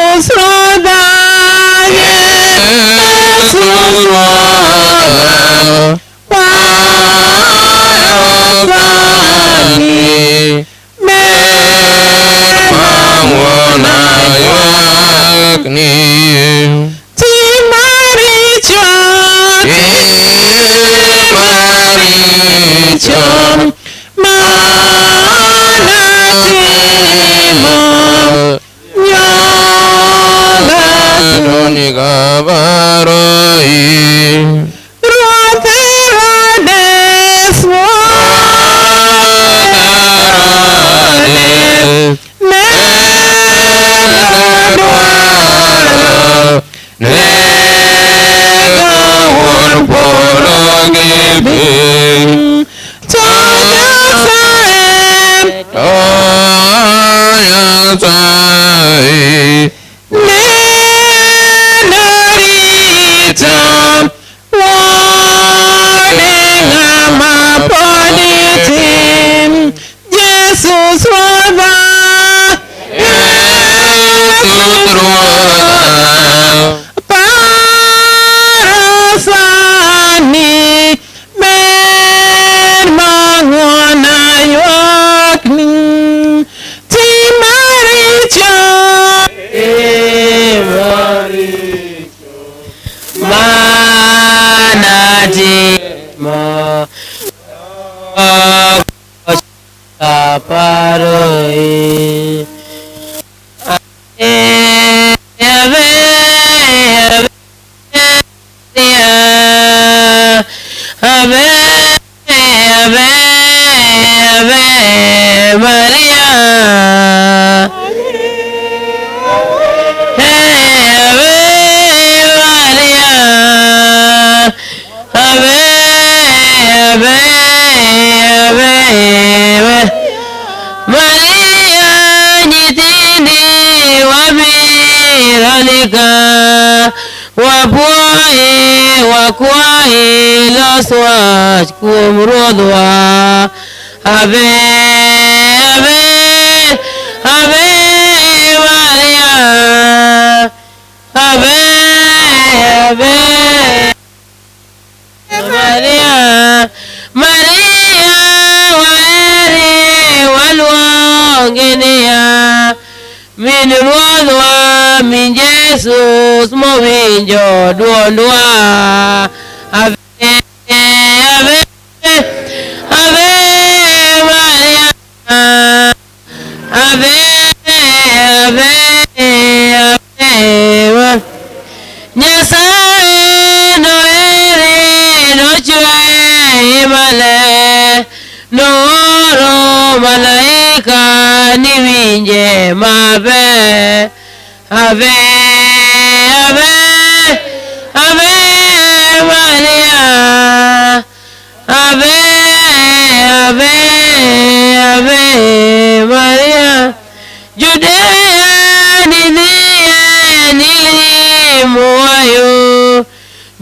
Jesus Roda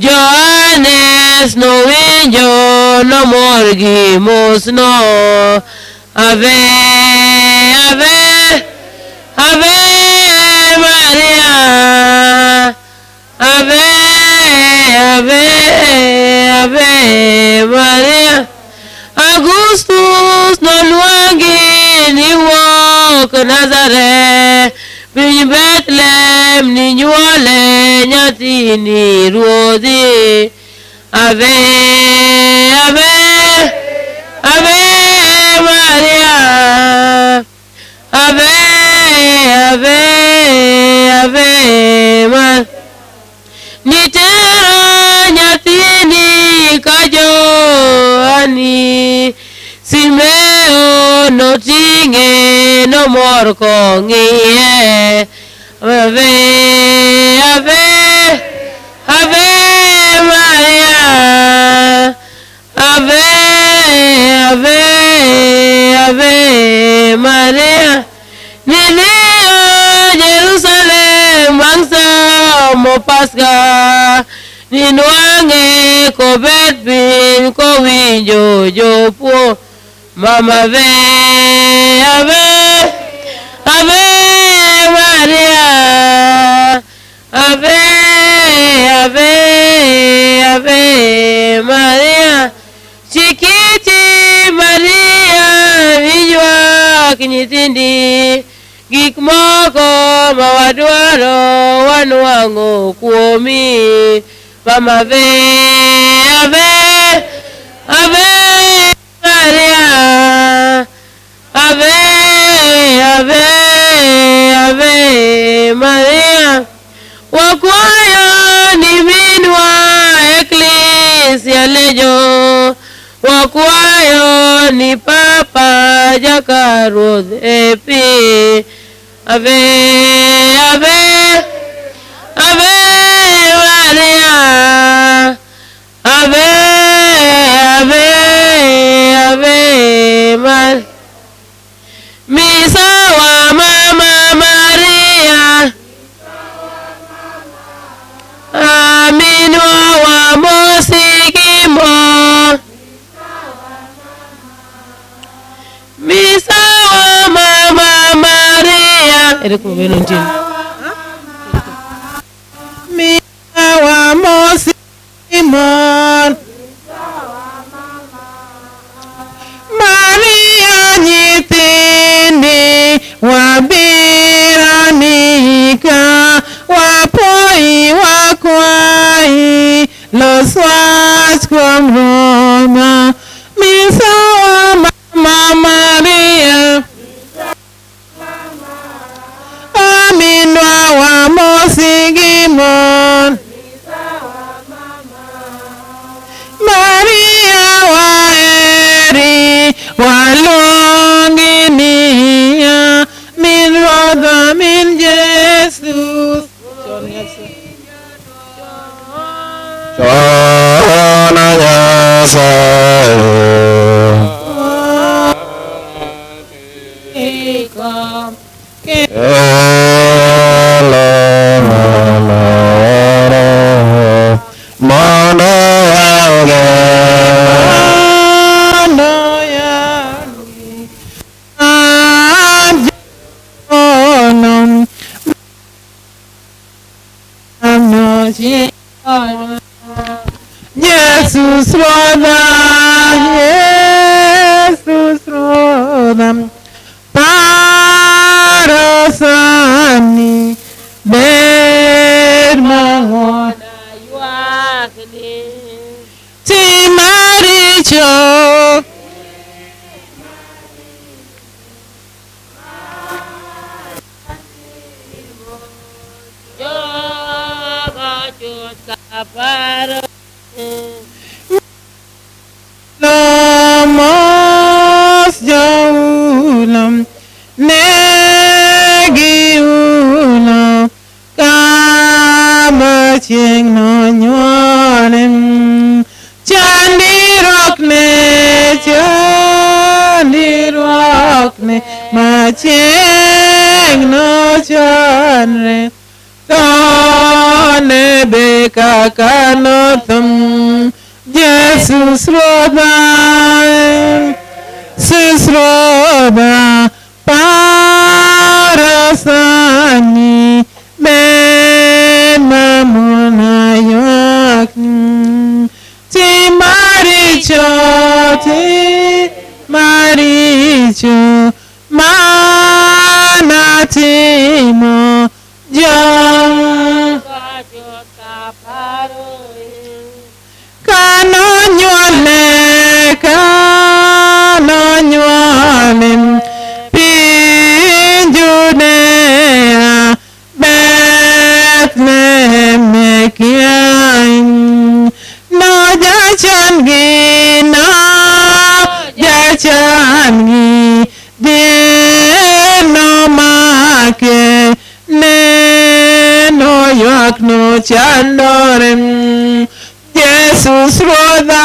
Johannes no winjo no morgi musno. Ave, ave, ave Maria. Ave, ave, ave Maria. Augustus no luangi ni wok Nazareth. Piny Bethlehem ni nyuole nyathini ruodhi. Ave, ave, ave Maria. Ave, ave, ave Maria. Nitero nyathini kajo ani. Simeo no tinge no mor kong'iye. Ave, ave, ave Maria. Ave, ave, ave Maria. Nilio Jerusalem bangsa mo Pasca. Ninwange ko bet piny ko winjo jopuo. Mama ave, ave, ave Maria. Ave, ave, ave Maria. Chikiti Maria vinyuak nyithindi. Gik moko ma wadwaro wanwang'o kuomi. Mama ave, ave, ave Maria. Ave, ave, ave Maria. Wakwayo ni minwa Ecclesia lejo. Wakwayo ni Papa Jaka Ruoth epi. Ave, ave, ave Maria. Ave, ave, ave Maria. Misa wa Mama Maria. Aminwa wa Mosigimo. Misa wa Mama Maria. Misa wa Mosigimo. Maria nyithindi wabiranika wapoi wakwai los wach kuom Roma. Misa wa Mama Maria. Aminwa wa Mosigimon. Maria wa eri walonginia min Rodha min Jesus. Chona Jesus Rodha, Jesus Rodha, parasani ber mangona yuakni timaricho. Lamos jaulam negiulam kabacheng no nyualem chandirokne macheng no chanre tone beka kanotham Jesus Roda, Jesus Roda, Parasani, Ben Mamona Yakni, Ti Maricho, Manatimo, Jam. Kanonyole, Pinjudea, Bethlehem, Mekiain, no jachangi, no make, no yak no chandorem. Jesus Roda,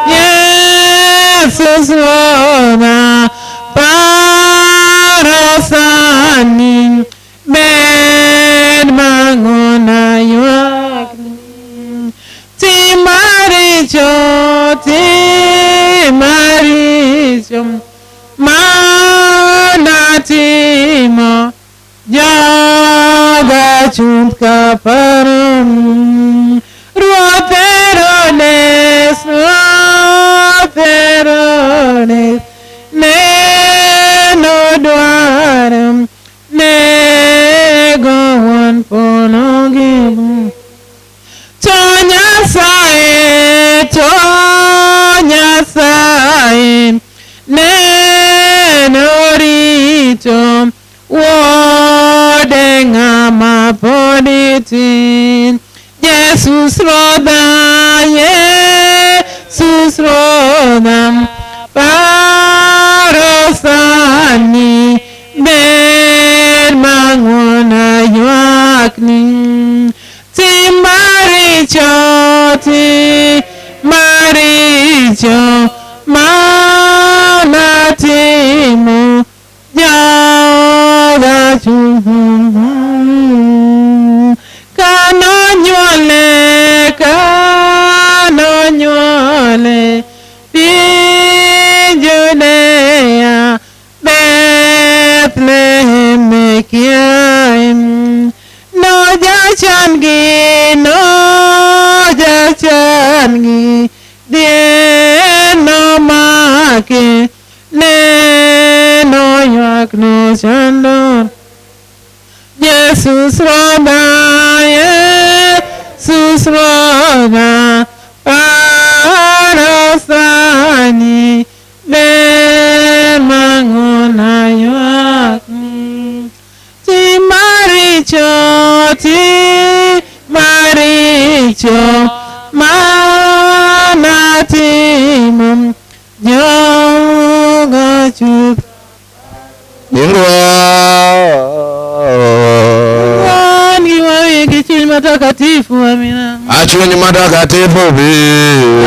Jesus Roda, Parasani, Ben Mangona Yakni, Ti Maricho, Manatimo, Jaga Chuntka Parum. Roterones, Neno Dwaram, Negoan Ponogim. Tonya Sae, Neno Rito, Wodengama Poditin. Jesus Roda, Jesus Roda, Parasani, Ben Mangona Yakni, Ti Maricho, Manatimo, Jaga Chuhu. Kanonyole, Pinjudea, Bethlehem, Mekiaim, no jachangi, no make, no yak no chandor. Jesus Roda, Jesus Roda, Parasani, Ben Mangona Yakni, Ti Maricho, Manatimum, Jaga Chut. Matakatifu, amina. Achunyi matakatifu bi.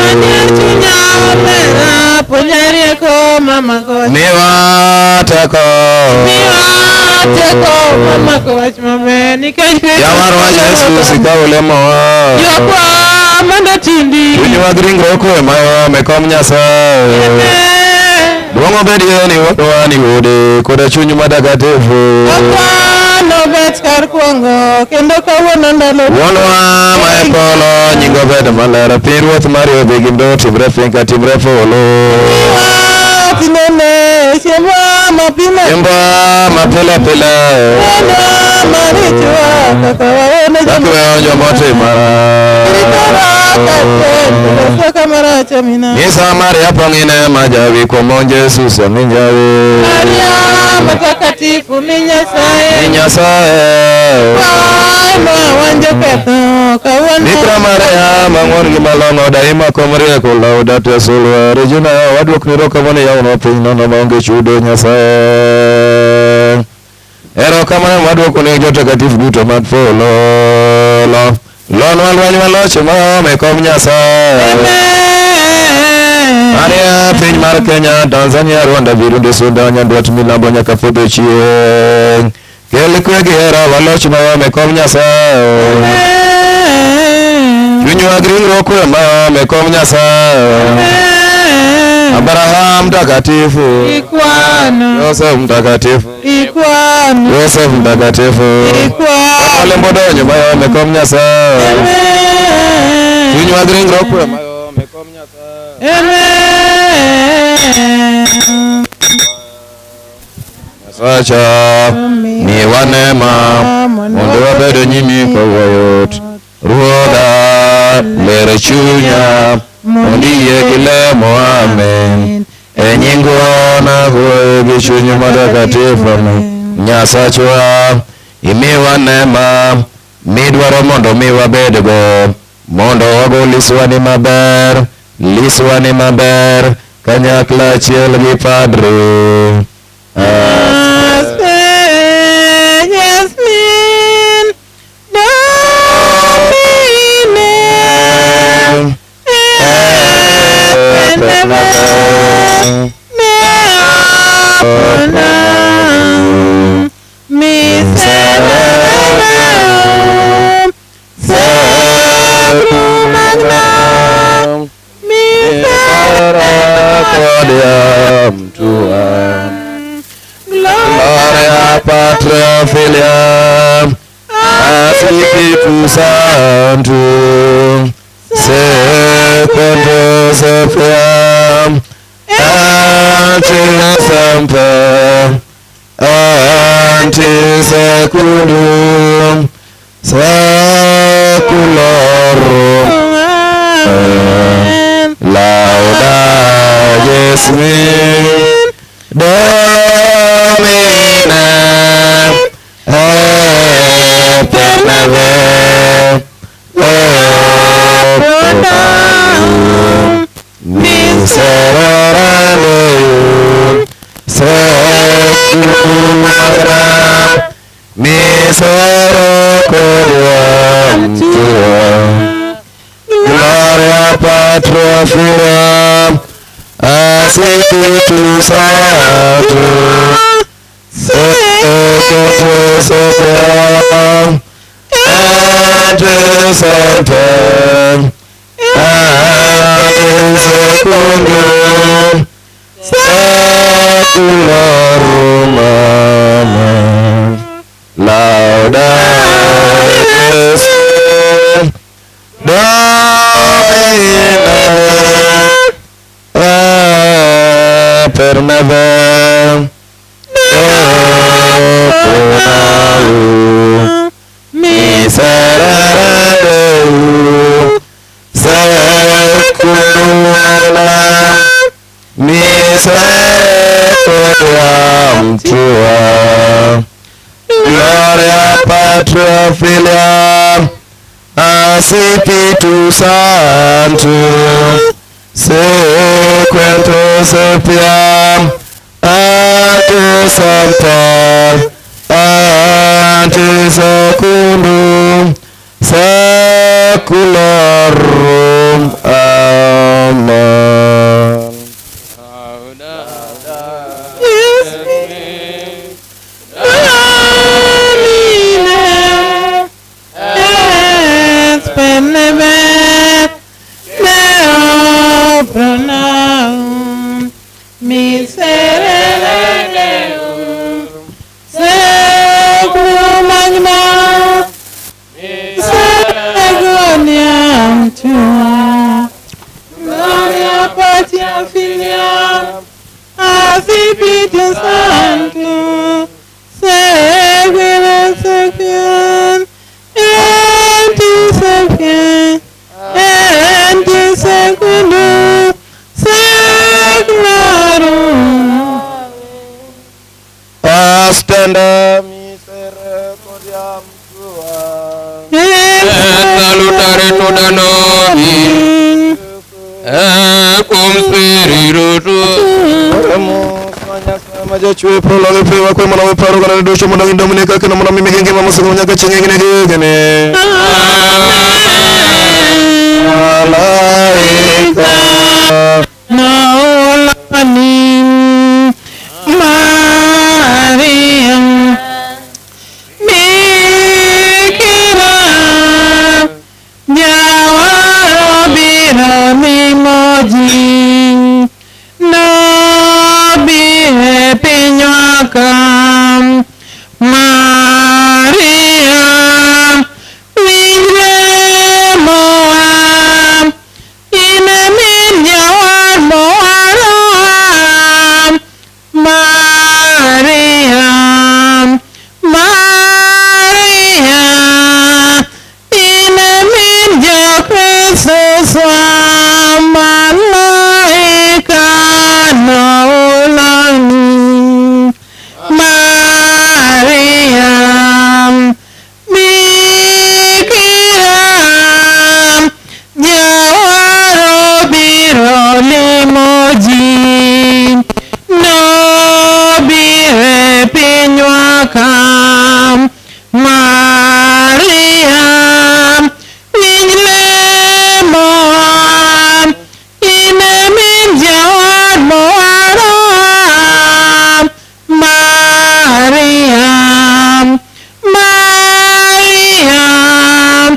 Achunya mera ponyari ko mama ko. Niwateko mama ko achmabe nikashwe. Yamaro wa Yesu sikawule mo. Yokwa manda tindi. Tunyi wa gringo ko mayo mekom nyasa. Duongo bedie ni wani wode koda chunyi matakatifu. No bet kar kuongo kendo kawuono ndalo Wonwa maepolo nyingo bed malera piruoth Mario begindo timre finka timre folo tinene shemwa mapile pile maricho kaka waone onjo mote mara kamara chamina Nisa Maria pongine majavi kwa monje Jesus minjavi Maria matakatifu minyasae wanje peto kawan Nikra Maria mangor gimalongo daima komre kula udate sulwa regina waduk niro kamone yauno pinno no monge chudo nyasae Ero kamane waduk ne jotakatifu duto mag folo Lon walwany maloche ma mekom nyasae Maria piny mar Kenya, Tanzania, Rwanda, Burundi, Sudan, Nyanduat, Milambo nyaka podho chieng' Kel kwe gi hera waloch ma mekom nyasae Chunywa ringruok maome kom Nyasaye. Abraham mtakatifu, Joseph mtakatifu, Joseph mtakatifu, wale mbodonyo maome kom Nyasaye. Chunywa ringruok maome kom Nyasaye. Sacha ni wanema mondo wabedo nyimi kawuoyot. Ruodha lero chunya mondo iyie gi lemo amen. E nying Wuora gi chuny matakatifu Nyasachwa imiwa nema midwaro mondo mi wabedgo, mondo wago liswa ni maber kanyakla achiel gi Padre. Gloria Patria Filiam Spiritus Sanctum Secundus Fiam Anti Semper Anti Secundum Seculorum Lauda Jesmin Domine Eternave Miserere Secularum Misericordiam Tuam Gloria Patria Filiam Spiritus Sanctum Secundus Fiam Anti Semper Anti Secundum Seculorum Amen. Lauda Jesum Domine Eternave Miserere Secularum Misericordiam Tuam Gloria Patria Filiam Spiritus Sanctum Secundus Fiam Anti Semper Anti Secundum Seculorum Amen. Gloria Patria Filiam Spiritus Sanctum Secundus Fiam Anti Semper Anti Secundum Seculorum Astenda misericordiam Tuam salutare todanoni cum spiritus Majachwe prologue prima kwe mwana weparo kana dosho mwana windominika kina mwana mimi kingi mama siko nyaka chengene gene malaika Maulani Mariam Mikira Nyawa malaika na ulani Mariam Bikira Jawaro biroli moji Nobire pinywa kam Mariam Wingle moam Ine min jawad moaram Mariam Mariam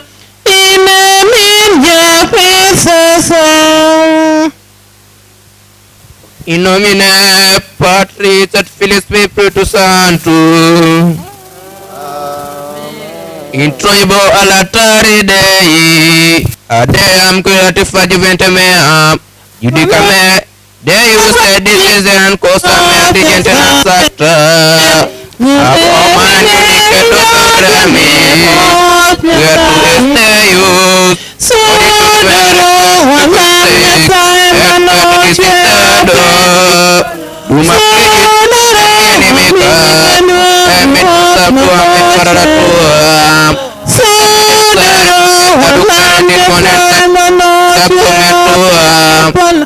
Ine min jafisasam In nomine Patris et Filii Spiritus Sanctus. Introibo all'altare Dei, adeam creativa juventem meam, judicame Deus et decision cosa mea digentem sacra, ab omane judicatus supremi, quietus est Deus, moritus et Duma inimica, et metus tuam et parada tuam,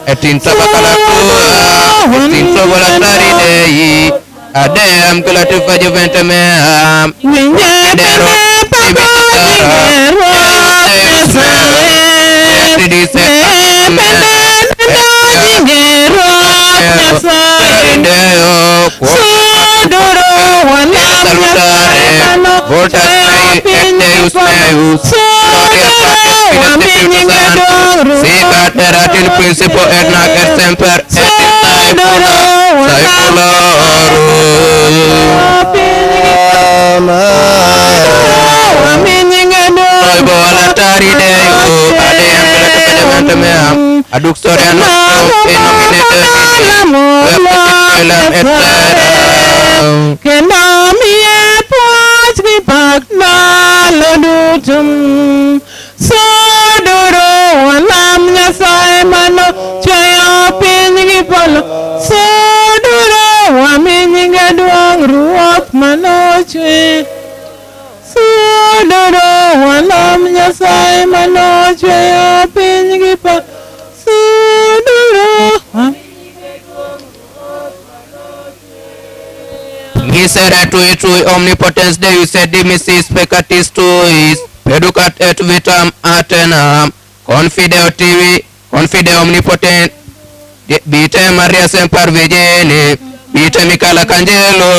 et in tabacala tuam, et in trovolatari Dei, adeam creativa juventem meam, dero sicat erat in principio et nunc et semper et in Proibo all'altare Dei, adeam creativa juventem meam, adductore nostrum in nomine Dei, et Que nomie potri pagnalo dutum Sodoro alam nyasai mano Chaya pingi polo Sodoro amingi gaduang ruap mano chwe Sodoro alam nyasai mano Chaya pingi polo Sodoro Misera tui omnipotens Deus et dimissis peccatis tuis, peducat et vitam aeternam, confide omnipotent, bite Maria semper Virgine, bite Michael Arcangelo,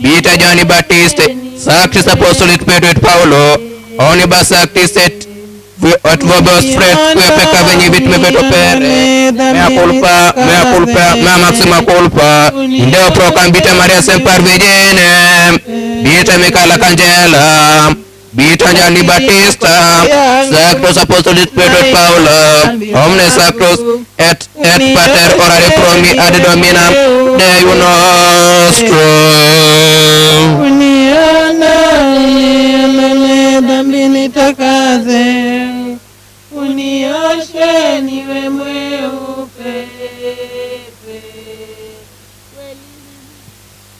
bite Giovanni Battiste, Sanctis Apostolis Pedro et Paulo, omnibus sanctis et vobis fret, quia pecca venivit me veto pere, mea culpa, mea maxima culpa, in Deo procam bite Maria semper Virgine, bite Michael Arcangelo, bite Giovanni Battista, Sanctus Apostolis Pedro et Paulo, omnes sanctus et pater orare promi ad dominam Deo nostrum. Unioshe niwe mweupe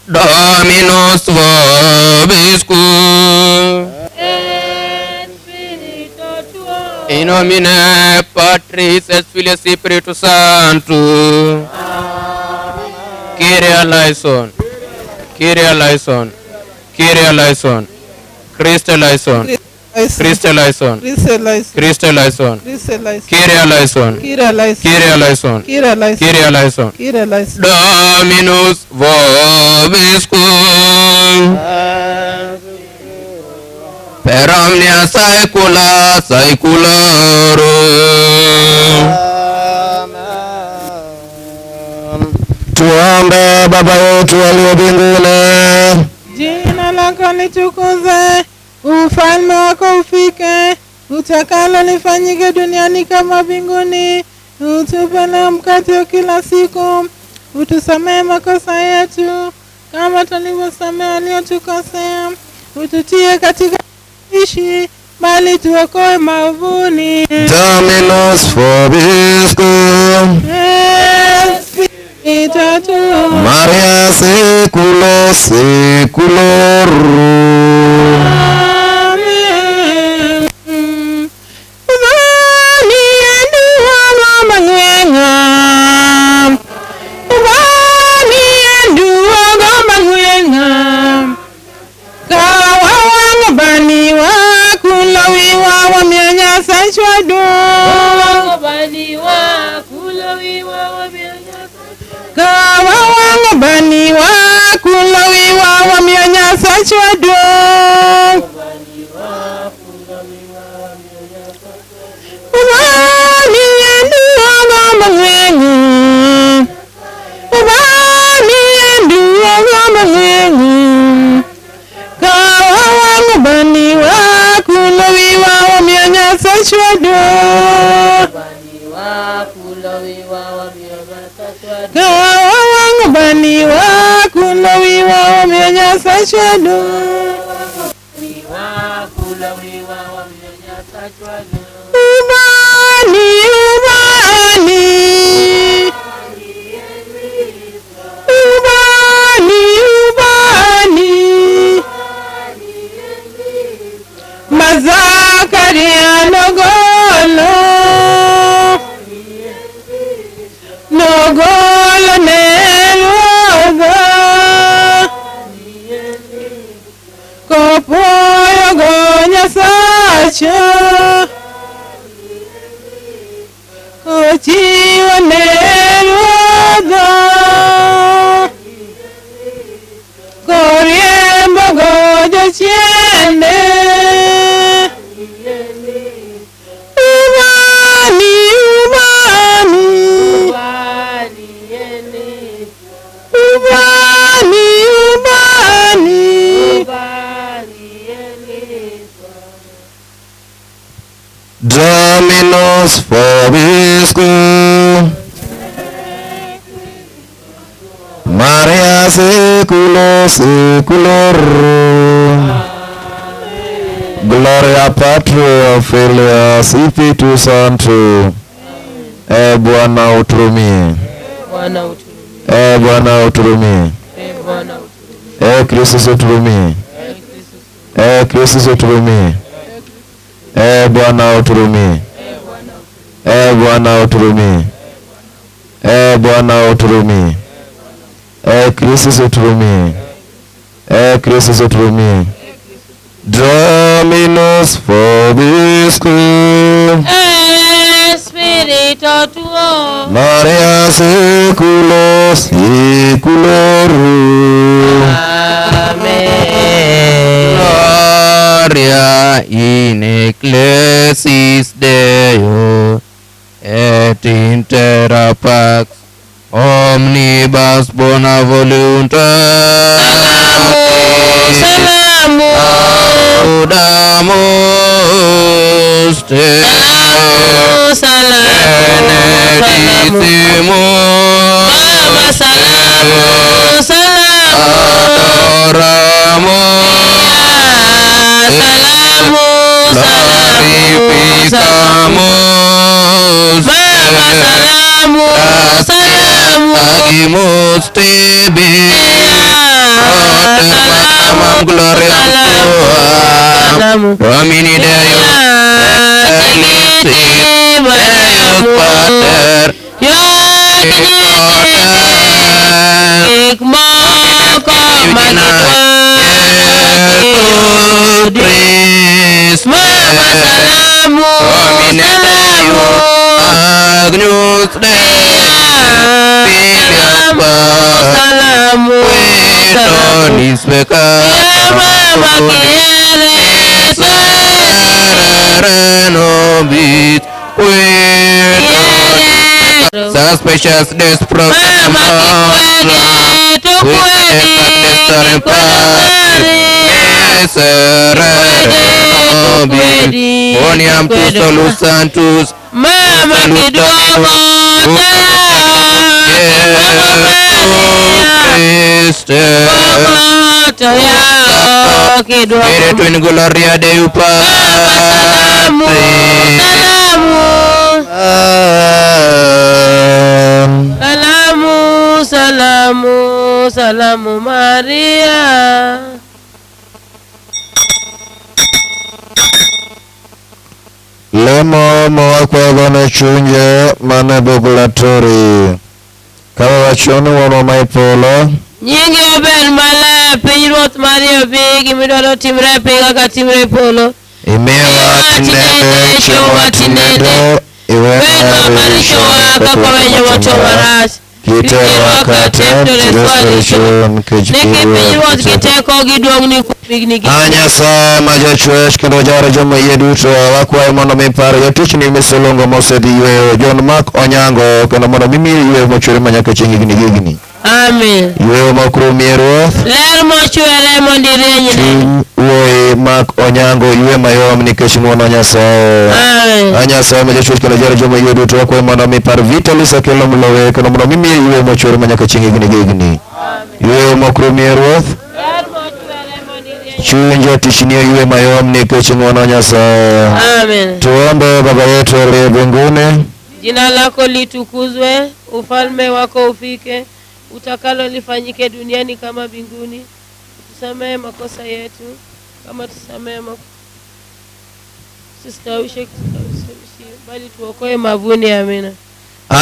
Dominus vobiscum. In nomine Patris et Filii et Spiritus Sanctus. Kyrie eleison. Kyrie eleison. Kyrie eleison. Christe eleison. Christe eleison. Christe eleison. Kyrie eleison. Kyrie eleison. Kyrie eleison. Dominus vobiscum. Per omnia saecula saeculorum. Tuombe. Baba yetu aliye mbinguni, jina lako litukuzwe, ufalme wako ufike, utakalo lifanyike duniani kama mbinguni. Utupe leo mkate wa kila siku, utusamehe makosa yetu kama tulivyosamehe waliotukosea, ututie katika ishi bali tuokoe maovuni. Dominus vobiscum, Espiritu tuo, Maria saecula saeculorum. Amen. Vani endua ngomangwenga, vani endua ngomangwenga, kawawang baniwa kulawiwa wamyanyasa shwadu, kawawang baniwa kulawiwa wamyanyasa shwadu. Vani endua ngomangwenga, vani endua ngomangwenga, kawawang baniwa kulawiwa wamyanyasa shwadu, kawawang baniwa kulawiwa wamyanyasa shwadu. Ubani, ubani, ubani, ubani, Mazakaria nogolo, nogolo nelogo, kopoyo gonya sacha. Ochiwa neruodo, koriembo gojo chiende, ubani, ubani, ubani, ubani, Dominus vobiscum, Maria saecula saeculorum. Gloria Patri, Filii, Spiritus Sancti. Bwana uturumie. Bwana uturumie. Kristo uturumie. Kristo uturumie. Bwana uturumie. Bwana uturumie. Bwana uturumie. Kristo uturumie. Kristo uturumie. Dominus vobiscum, Espiritu tuo, Maria saecula saeculorum. Amen. Gloria in ecclesis Deo et in terra pax omnibus bona voluntas Salamu, audamus te benedicimus salamu, adoramus glorificamus agimus tibi Rotemam gloria tuam Domini Deus Ecclesis Deus Pater Agnus Dei Donis Renobit Suspicious Des Boniam tu solus santus Mama kidogo Christe. Spiritu in gloria Dei Patri. Salamu, salamu, salamu Maria. Lemo moa kwa bana chunye mane bogulatori. Kawa wachoni wano maipolo. Nyingi oben mala pinyruoth Maria bigi midwaro timre piga ka timre polo. Imewa tinende chewa tinende. Weno marichowa kaka wenye moto marach. Kitewa katem restoration pinyruoth kiteko giduong' ni Anya sa majachwesh kendo jara joma iye duto wakwayo mondo mipar jotich ni misolongo mosedhi yweyo John Mark Onyango kendo mondo mimi yweyo mochwere manyaka chieng' higni. Amen. Yweyo makruomie ruoth. Ler mochwere mondo irenyne. Chuny wuoyi Mark Onyango ywe mayom nikech ng'wono Nyasaye. Amen. Anya sa majachwesh kendo jara joma iye duto wakwayo mondo mipar Vitalis Akelo Mlowe kendo mondo mimi yweyo mochwere manyaka chieng' higni. Yweyo makruomie ruoth. Chuny jotich ni ywe mayom nikech ng'wono Nyasaye. Amen. Tuombe. Baba yetu aliye mbinguni, jina lako litukuzwe, ufalme wako ufike, utakalo lifanyike duniani kama mbinguni. Tusamehe makosa yetu kama tusamehe Sistawishe bali tuokoe mavuni. Amina.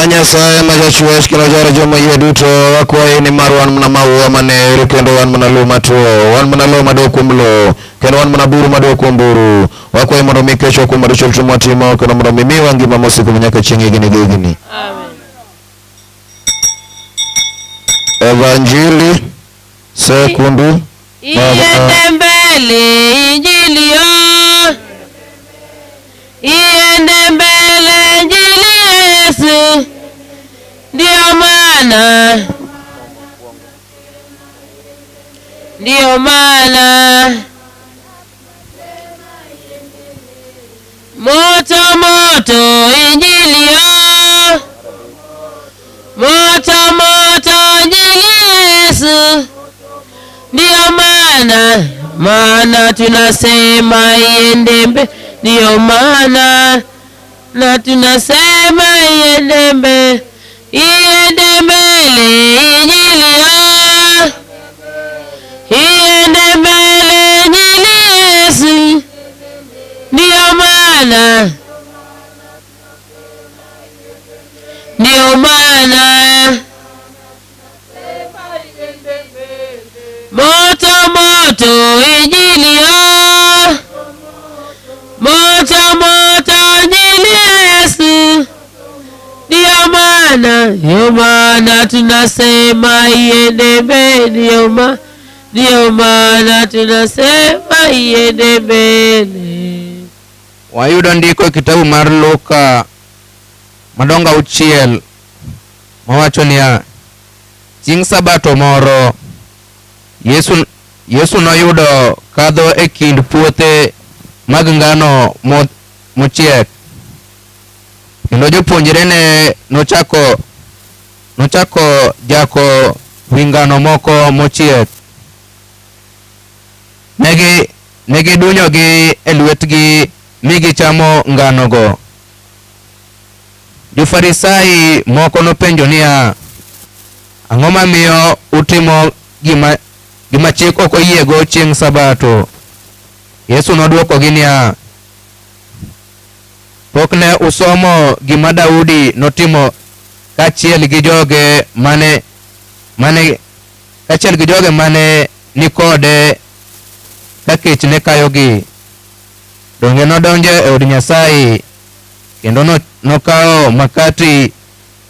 Nyasaye majachwesh kendo jara joma yie duto wakwayi ni mar wan mana maua mane kendo wan mana lo matuo, wan mana lo madok kuom lo, kendo wan mana buru madok kuom buru. Wakwayi mondo mi kecho kuom maricho duto mwatimo kendo mondo mi miwa ngima mosiko nyaka chieng' higni gi higni. Amen. Evanjili sekundu iende mbele injili yo, iende mbele injili Yesu, ndio maana moto moto injili yo, moto moto injili Yesu, ndio maana tunasema iende mbele, ndio maana na tunasema iende mbele injili yo, iende mbele injili Yesu, ndio maana moto moto injili yo, moto moto injili Yesu, ndio maana tunasema iende mbele, ndio maana tunasema iende mbele. Wayudo ndiko e kitabu mar Luka madongo 6 mawacho niya, chieng' Sabato moro Yesu noyudo kadho e kind puothe mag ngano mochiek, kendo jopuonjre ne nochako jako wi ngano moko mochiek. Negi dunyogi e lwetgi mi gichamo nganogo. Jo-Farisai moko nopenjo niya, ang'o mamiyo utimo gima chik ok oyiego chieng' Sabato? Yesu nodwokogi niya, pok ne usomo gima Daudi notimo kaachiel gi joge mane ni kode ka kech ne kayogi. Donge nodonjo e od Nyasaye kendo nokawo makati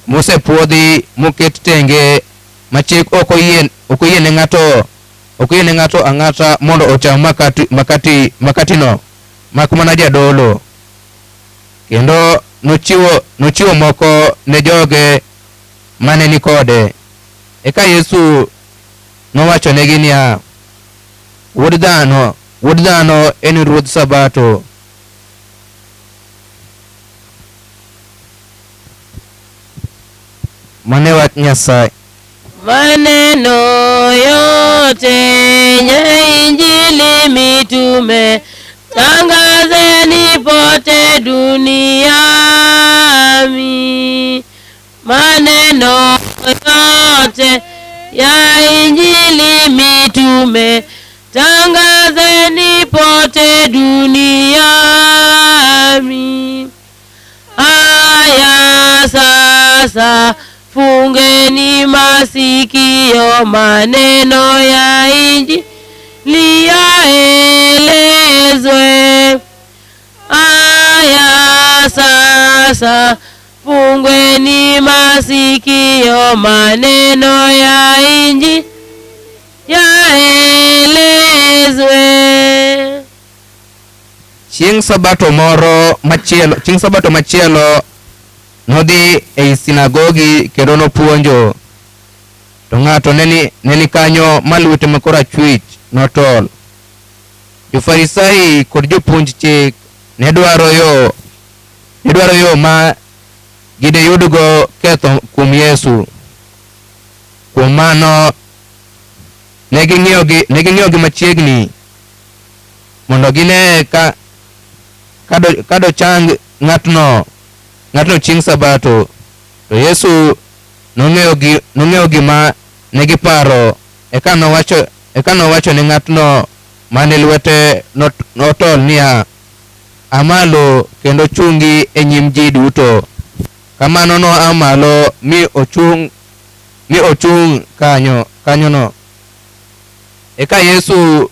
mosepuodhi moket tenge machik ok oyiene ng'ato ang'ata mondo ocham makatino mak mana jadolo, kendo nochiwo moko ne joge mane ni kode. Eka Yesu nowachonegi niya, Wuod dhano en ruodh Sabato. mane wach Nyasaye. Maneno yote ya Injili mitume tangazeni pote duniani. Maneno yote ya Injili mitume tangazeni pote duniani. Haya sasa fungeni masikio, maneno ya Injili yaelezwe. Haya sasa fungeni masikio, maneno ya Injili yaelezwe. Chieng' sabato machielo nodhi ei sinagogi kendo nopuonjo. To ng'ato neni kanyo ma lwete ma korachwich notol. Jo-Farisai kod jopuonj chik ne dwaro yo ma gidiyudgo ketho kuom Yesu. Kuom mano ne ging'iyogi machiegni mondo gine ka dochang ng'atno chieng' sabato. To Yesu nong'eyo gima negiparo, eka nowacho ne ng'atno mane lwete notol niya, amalo kendo chungi e nyim ji duto. Kamano noa malo mi ochung kanyono. Eka Yesu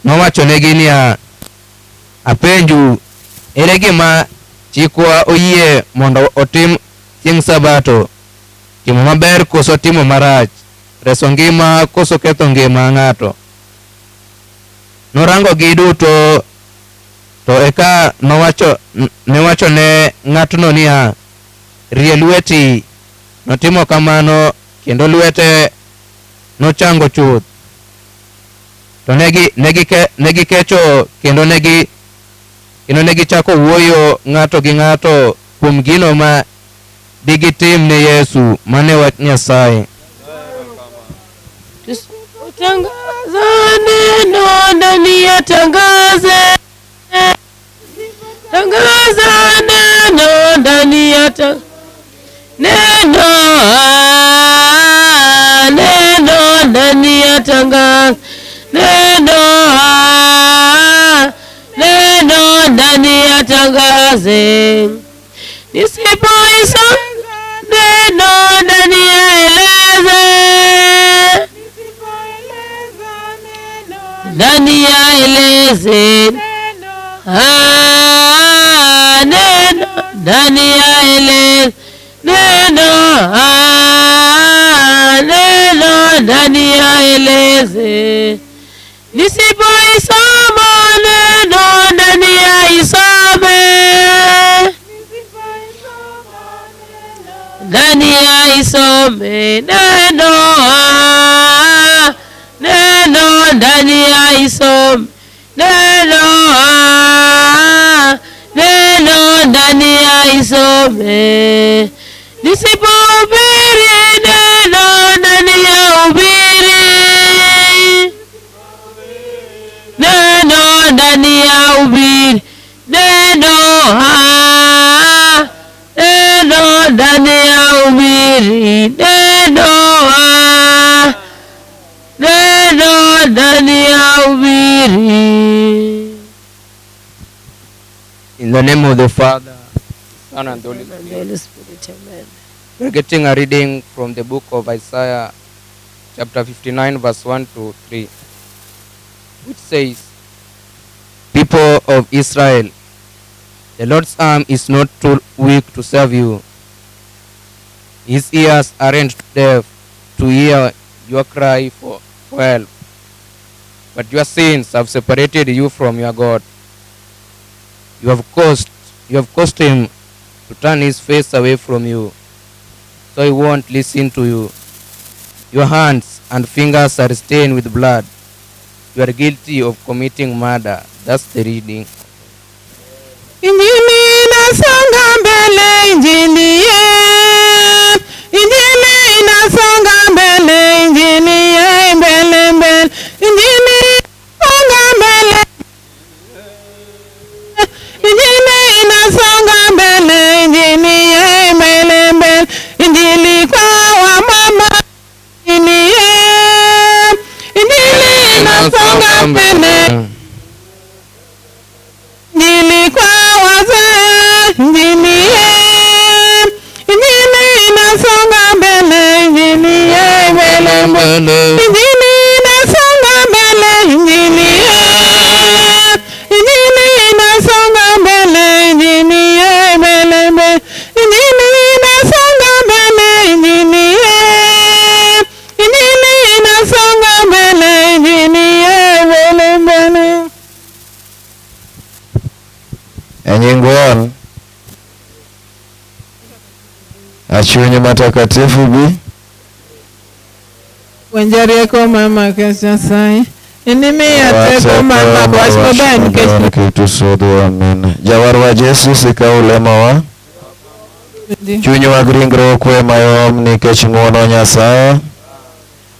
nowachonegi niya, apenju, ere gima chikwa oyie mondo otim chieng' sabato? Timo maber koso timo marach? Reso ngima koso ketho ngima ng'ato? Norangogi duto, to eka nowacho ne ng'atno niya, rie lweti. Notimo kamano kendo lwete nochango chuth. To negi kecho kendo negi chako wuoyo ng'ato gi ng'ato kuom gino ma digitim ne Yesu, mane wach Nyasaye. Tangaza neno ndani ya tangaze. Tangaza neno ndani ya neno ndani ya tangaze. Neno ndani ya tangaze. Nisipoisa neno ndani ya eleze. Ndani ya eleze. Neno ndani ya eleze. Neno ndani ya eleze. Nisipoisoma neno ndani ya isome. Ndani ya isome neno ndani ya isome neno ndani ya isome. Nisipohubiri neno ndani ya ubiri. Neno ndani ya ubiri. Neno ndani ya ubiri. Neno ndani ya ubiri. In the name of the Father, Son, and the Holy Spirit. Amen. We're getting a reading from the book of Isaiah, chapter 59, verse 1 to 3, which says, People of Israel, the Lord's arm is not too weak to serve you. His ears aren't deaf to hear your cry for help. But your sins have separated you from your God. You have caused him to turn his face away from you, so he won't listen to you. Your hands and fingers are stained with blood. You are guilty of committing murder. That's the reading. Injili inasonga mbele, injili Achunyi matakatifu bi Wenja rieko mama kes Nyasaye. Inimiya teko mar mako wach maber nikech tusudho. Amen. Jawarwa Yesu sikaw lemowa. Chuny mag ringruok kwe mayom nikech ng'wono Nyasaye.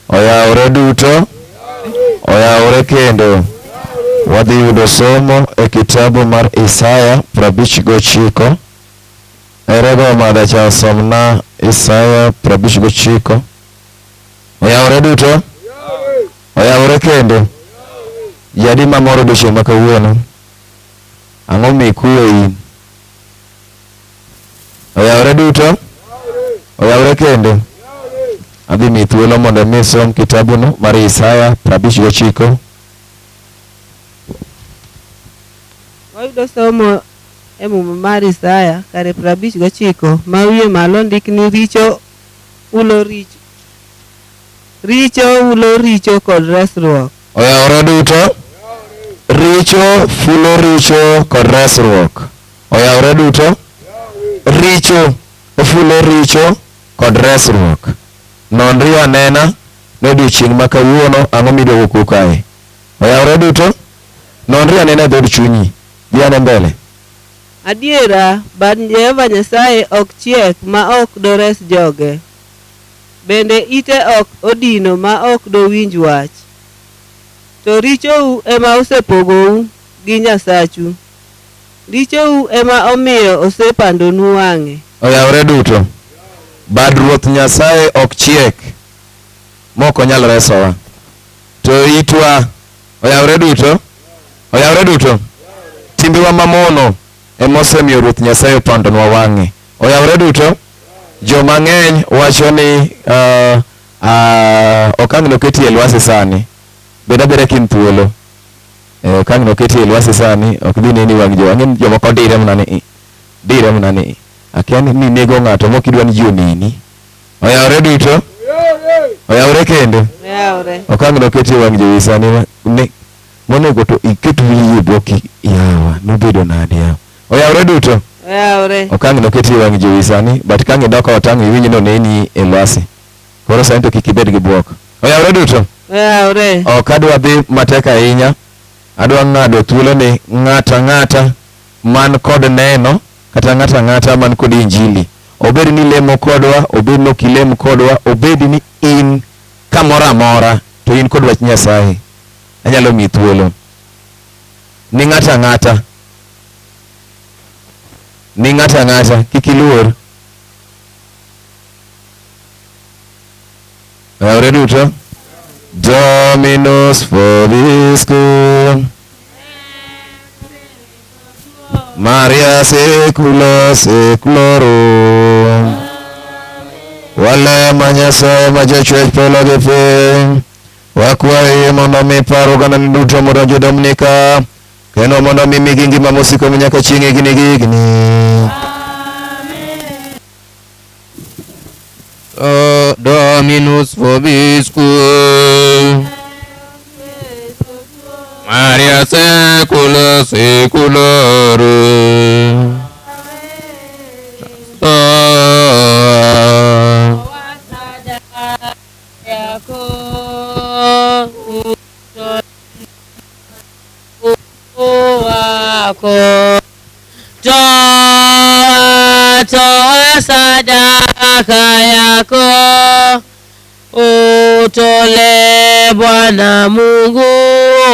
Oyawre duto. Oyawre kendo. Wadhi yudo somo e kitabu mar Isaya 59. Erego madacha somna Isaya 59. Oyawre duto. Oyawre kendo. Jadi mamoro doshe makawuono. Ang'o mikuyo in? Oyawre duto. Oyawre kendo. Adhi mi thuolo mondo mi som kitabu no mar Isaya 59. Wayudo somo e muma mar Isaya kare 59 ma wiye malo ndik ni richo ulo richo. Richo ulo richo kod resruok. Oyawre duto. Richo fulo richo kod resruok. Oyawre duto. Richo fulo richo kod resruok. Nonri anena n'odiochieng' ma kawuono ang'o midwogo ko kae. Oyawre duto. Nonri anena dhod chunyi. Dhiane mbele. Adiera bad Jehova Nyasaye ok chiek ma ok dores joge. Bende ite ok odino ma ok dowinj wach. To richou ema osepogou gi Nyasachu. Richou ema omiyo osepandonu wang'e. Oyawre duto. Bad Ruoth Nyasaye ok chiek mok onyal resowa. To itwa. Oyawre duto. Oyawre duto. Timbewa mamono ema osemiyo Ruoth Nyasaye opandonwa wang'e. Oyawre duto. Joma ng'eny wacho ni okang' noketi e lwasi sani. Beda kin thuolo. Okang' noketi e lwasi sani ok dhi neni wang' jo. Ang'en jomoko dire mnani. Dire mnani. Akia ni nego ng'ato mok idwa ni ji oneni. Oyawre duto. Oyawre kendo. Oyawre. Okang' noketi e wang' jo sani. Monego to iket wiyi boki yawa nobedo nade yawa. Oyawre duto. Oyawre. Okang' noketi e wang' jo sani but kang' idoko otang' iwinj no neni e lwasi. Koro sani to kik ibed gi buok. Oyawre duto. Oyawre. Ok adwa dhi matek ahinya. Adwa ng'ado thuolo ni ng'ata man kod neno kata ng'ata man kod injili. Obed ni lemo kodwa, obed ni okilem kodwa, obed ni in kamora amora to in kod wach Nyasaye. Anyalo mi thuolo. Ni ng'ata. Ni ng'ata kik iluor. Oyawre duto. Dominus vobiscum. Maria secula seculorum. Walema Nyasaye ma jachwech polo gi piny. Wakwayi mondo mi paro oganda ni duto modonjo Dominika. Kendo mondo mi migi ngima mosiko nyaka chieng' higni. Dominus vobiscum. Maria secula seculorum. Toa sadaka yako, utole Bwana Mungu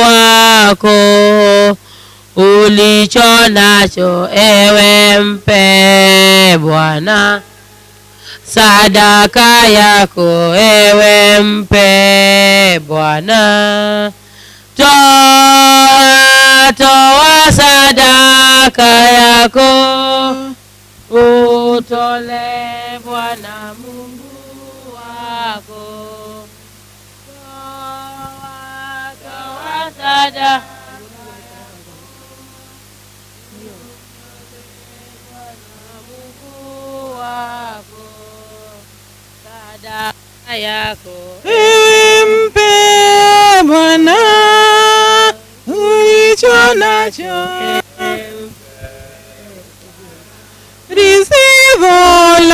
wako, ulicho nacho ewe mpe Bwana, sadaka yako ewe mpe Bwana. Toa sadaka yako, utole Bwana Mungu wako. Toa sadaka Mungu wako, sadaka yako mpe Bwana ulicho nacho. Receive all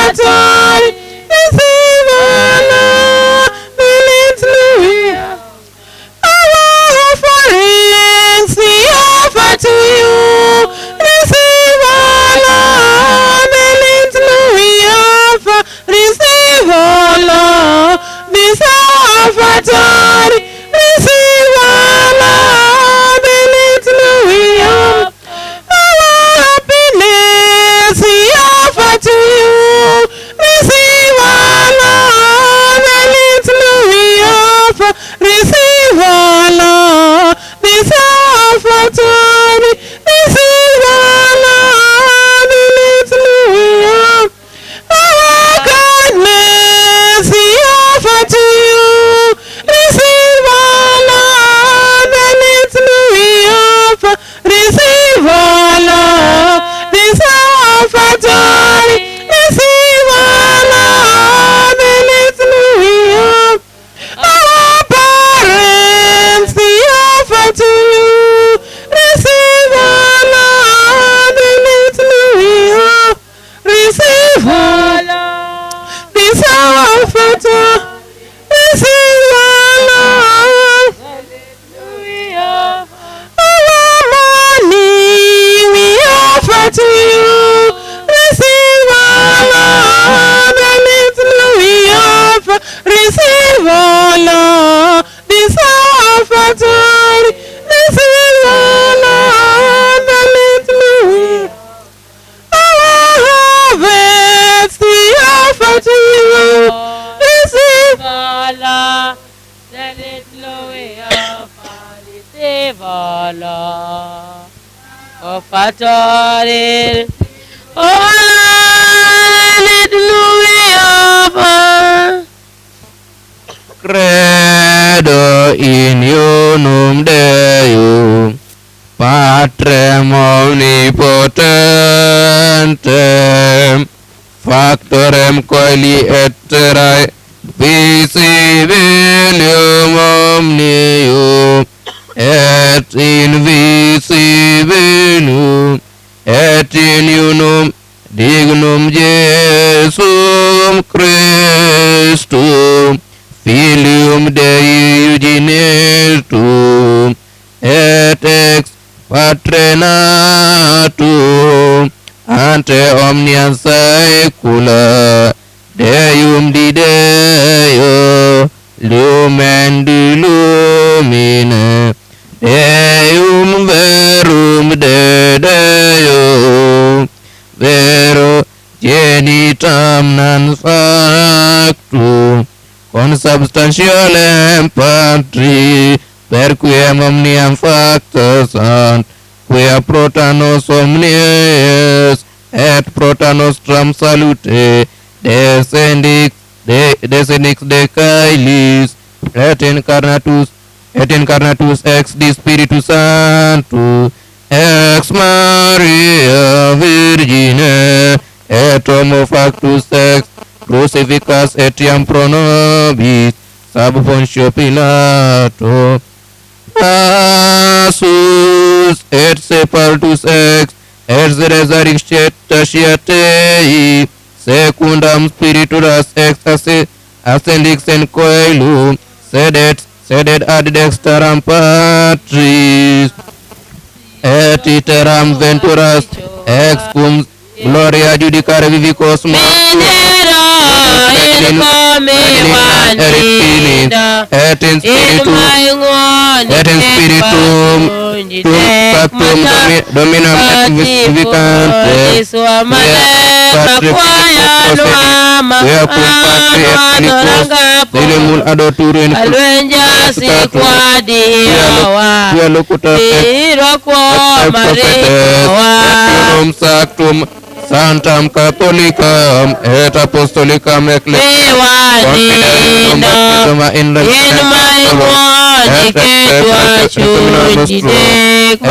offertory, receive honor, hallelujah. Our offerings we offer to you, receive honor, hallelujah. Receive honor, this offertory, receive honor, hallelujah. Happiness we offer to you, receive honor, hallelujah. Receive honor, this offertory, receive honor, hallelujah. Our kindness we offer to you, receive honor, hallelujah. Receive honor, this offertory, receive honor, hallelujah. Our parents we offer to you, receive honor, hallelujah. Receive honor, this offertory, receive honor, hallelujah. Our money we offer to you, receive honor, hallelujah. Receive honor, this offertory, receive honor, hallelujah. Our harvest we offer to you, receive honor, hallelujah. Receive honor, offertory, hallelujah. Credo in unum Deum, Patrem omnipotentem, factorem coeli et terrae, visibilium omnium, et invisibilum, et in unum dignum Jesum Christum, Filium Dei unitum, et ex Patre natum, ante omnia saecula, Deum di Deo, lumen di lumine, Deum verum de Deo, vero genitam non factum, consubstantialem Patri, per quiem omnium facta sant, quia prota nos omnes, et prota nostram salute, descendix de caelis, et incarnatus ex di Spiritus Sanctus, ex Maria Virgine, et homo factus ex crucificas etiam pro nobis, sub Pontio Pilato, Asus et sepultus ex, et resurrectione Dei, secundam Spirituas ex ascendix in coelum, sedet ad dexteram Patris, et iteram venturas ex cum gloria judicare vivicos et in spiritum factum dominam et vivicantem, quia cum Patri et Filius dilimul adotur in quia locutas et prophetes, et sacrum Santam Catholicam et Apostolicam Ecclesiam in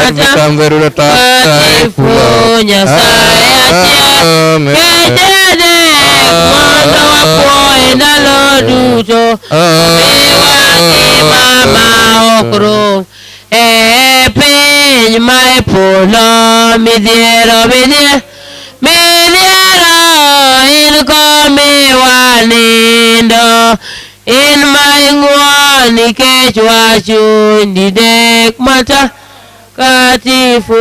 vitam veritatis in komiwa nindo in maing'won nikech wachuny dek mata katifu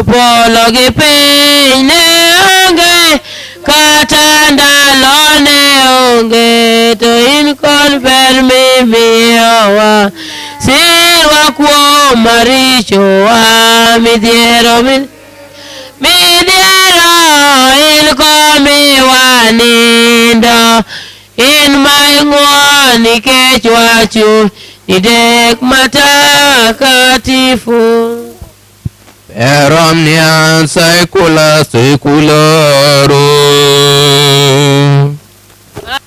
polo gi piny ne onge kata ndalo ne onge to in kod ber mimiyowa sirwa kuom marichowa midhiero in komiwa nindo in maing'won nikech wachuny dek matakatifu. Eromnian saecula saeculorum.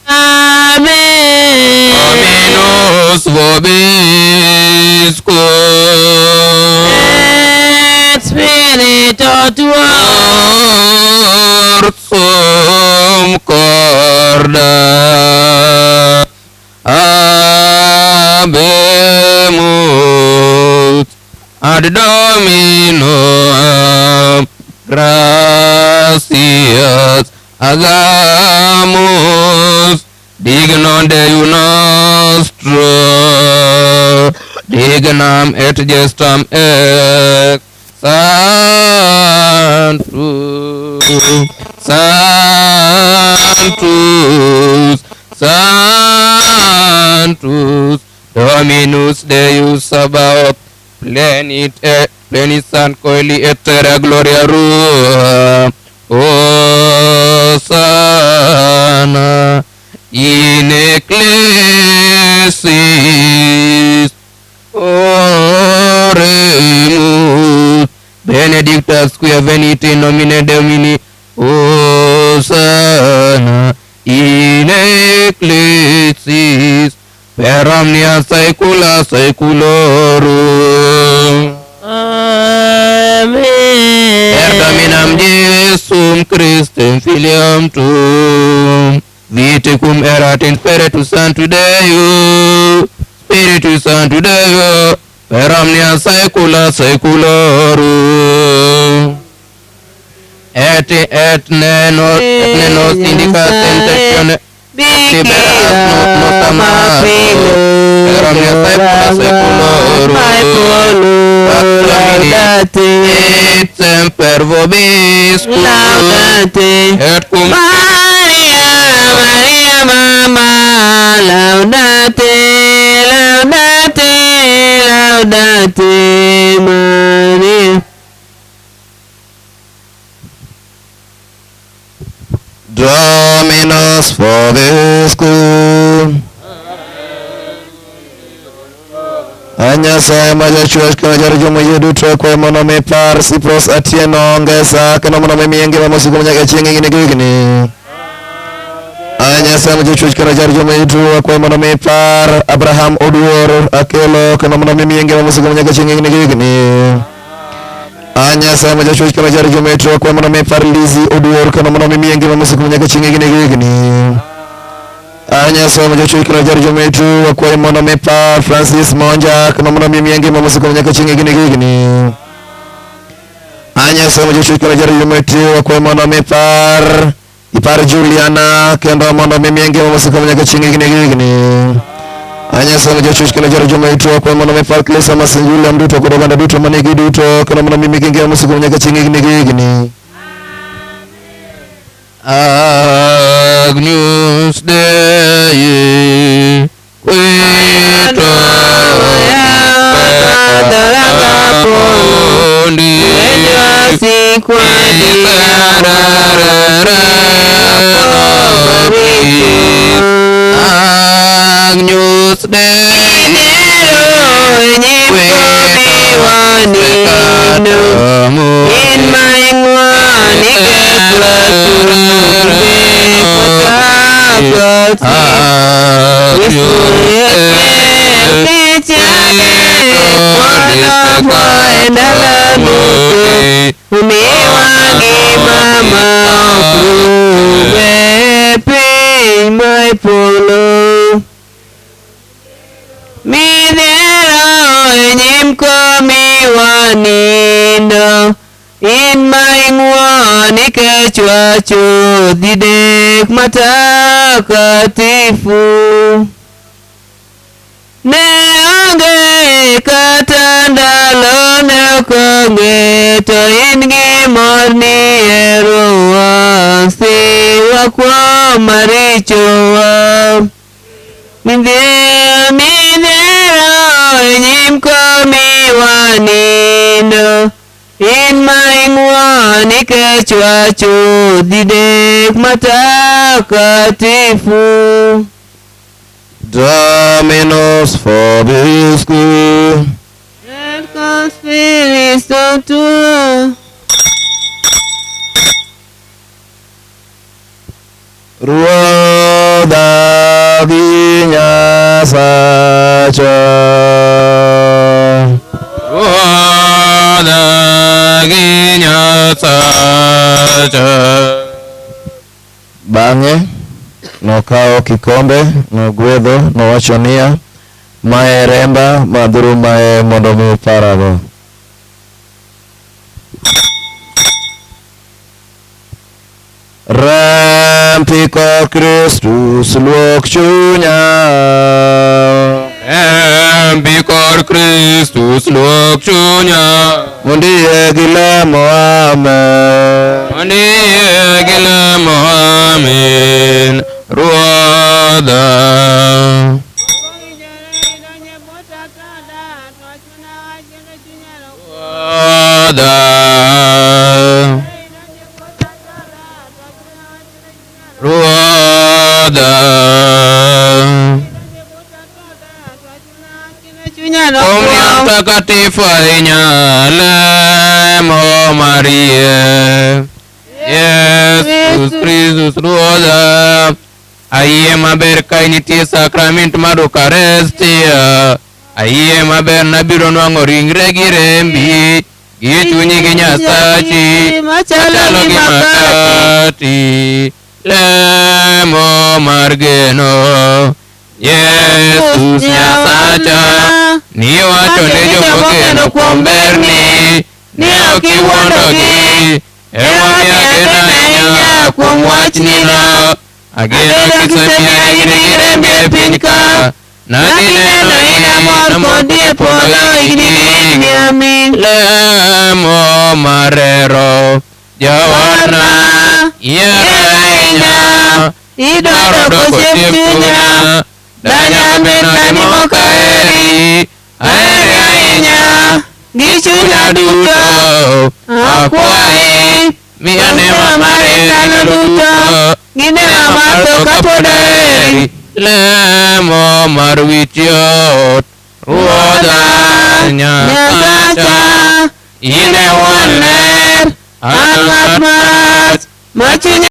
Amen. Dominus vobiscum. Et spiritu tuo. Orsum corda. Habemus ad Domino gratias agamus dignum Dei nostro dignam et gestam ex Sanctus Dominus Deus Sabaoth plenisant coeli et terra gloria rua Hosanna in ecclesis oremus benedictus quia venit in nomine Domini Hosanna in ecclesis per omnia saecula saeculorum. Amen. Per Dominam Jesum Christum Filium Tuum, vite cum erat in Spiritus Sanctus Deo, Spiritus Sanctus Deo, per omnia saecula saeculorum. Et ne nos indicat tentazione liberat nos amas, per omnia saecula saeculorum. Laudate, Et semper vobiscum, laudate, et cum Maria, Maria Mama, laudate, laudate, laudate, Maria. Dominus vobiscum. Nyasaye ma jachwech kendo jarjumo yie duto kwe mondo mi par sipros atieno ongesa kendo mondo mi miye ngima mosiko nyaka chieng' higni gi higni. Nyasaye ma jachwech kendo jarjumo yie duto kwe mondo mi par Abraham Oduor Akelo kendo mondo mi miye ngima mosiko nyaka chieng' higni gi higni. Nyasaye ma jachwech kendo jarjumo yie duto kwe mondo mi par Lizzy Oduor kendo mondo mi miye ngima mosiko nyaka chieng' higni gi higni. Nyasaye ma jachwech kendo jarjumo yie duto kwe mondo mi par Francis Monja kendo mondo mi miye ngima mosiko nyaka chieng' higni gi higni. Nyasaye ma jachwech kendo jarjumo yie duto kwe mondo mi par Juliana kendo mondo mi miye ngima mosiko nyaka chieng' higni gi higni. Nyasaye ma jachwech kendo jarjumo yie duto kwe mondo mi par Klesa Masinjula mduto kod oganda duto manigi duto kendo mondo mi miye ngima mosiko nyaka chieng' higni gi higni. Agnus Dei quito Agnus Dei in my one my polo mi dero enyim komi wanindo in my one nikech wacho didek matakatifu. Ne onge kata ndalo ne ok onge, to in gi mor nihero siwa kuom marichowa. Midhiero e nyim komi wanindo, in ma ing'uo nikech wacho didek matakatifu. Dominus vobiscum. Et con spiritu tuo. Ruodha gi Nyasacha. Ruodha gi Nyasacha. Bang'e nokawo kikombe, nogwedho, nowacho niya, mae remba, madhuru mae mondo mi uparago. Remb kod Kristus luok chunya. Remb kod Kristus luok chunya. Mondie gi lemo amen. Mondie gi lemo amen. Ruodha. Ruodha. Ruodha. Omnia mtakatifu ahinya, lemo Maria. Yesus Kristus Ruodha. Ayie maber ka nitie sakrament mar Eucharistia. Ayie maber nabiro nwang'o ringre gi rembi gi chunyi gi Nyasachi machalo gi makati. Lemo mar geno. Yesus Nyasacha, niwacho ne jomogeno kuom berni, ne ok iwuondogi. Emomiyo ageno ahinya kuom wachnino. Ageno kisemiya higni gi rembi e piny ka, nagineno ina mor kodi e polo higni amin. Lemo mar hero jawadna, ihera ahinya, idwaro osiep chunya. Danya bet kani mokaheri, aheri ahinya gi chunya duto. Akwayi miya nema mare ndalo duto, gi nema mar tho kapod aheri. Lemo mar wichot Ruodha Nyasacha, in e wuon ler, an ng'at marach ma chunya